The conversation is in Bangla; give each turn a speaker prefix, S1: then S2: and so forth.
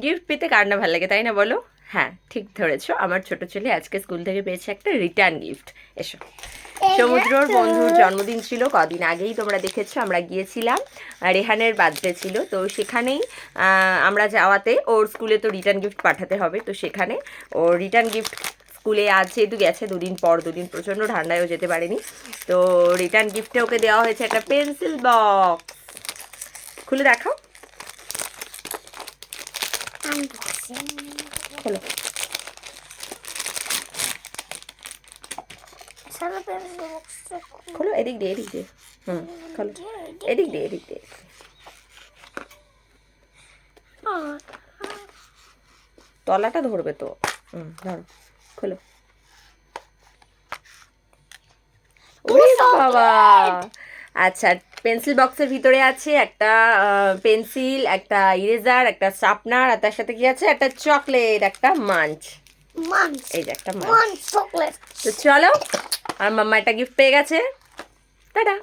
S1: গিফট পেতে কার না ভালো লাগে, তাই না বলো? হ্যাঁ, ঠিক ধরেছো, আমার ছোট ছেলে আজকে স্কুল থেকে পেয়েছে একটা রিটার্ন গিফট। এসো। সমুদ্রর বন্ধুর জন্মদিন ছিল কদিন আগেই, তোমরা দেখেছো, আমরা গিয়েছিলাম, রেহানের বার্থডে ছিল, তো সেখানেই আমরা যাওয়াতে ওর স্কুলে তো রিটার্ন গিফট পাঠাতে হবে, তো সেখানে ওর রিটার্ন গিফট স্কুলে আজ যেহেতু গেছে দুদিন পর, দুদিন প্রচণ্ড ঠান্ডায়ও যেতে পারেনি, তো রিটার্ন গিফটে ওকে দেওয়া হয়েছে একটা পেন্সিল বক্স। খুলে দেখাও, খোলো। খোলো, এদিক দিয়ে, এদিক দিয়ে, হুম, খোলো, এদিক দিয়ে, এদিক দিয়ে। তলাটা ধরবে তো, হুম, ধরো, খোলো। ওরে বাবা! আচ্ছা, পেন্সিল বক্সের ভিতরে আছে একটা পেন্সিল, একটা ইরেজার, একটা শার্পনার, আর তার সাথে কি আছে, একটা চকলেট, একটা মাঞ্চ। এই যে একটা মাঞ্চ চকলেট। তো চলো, আর মাম্মা একটা গিফট পেয়ে গেছে। টাটা।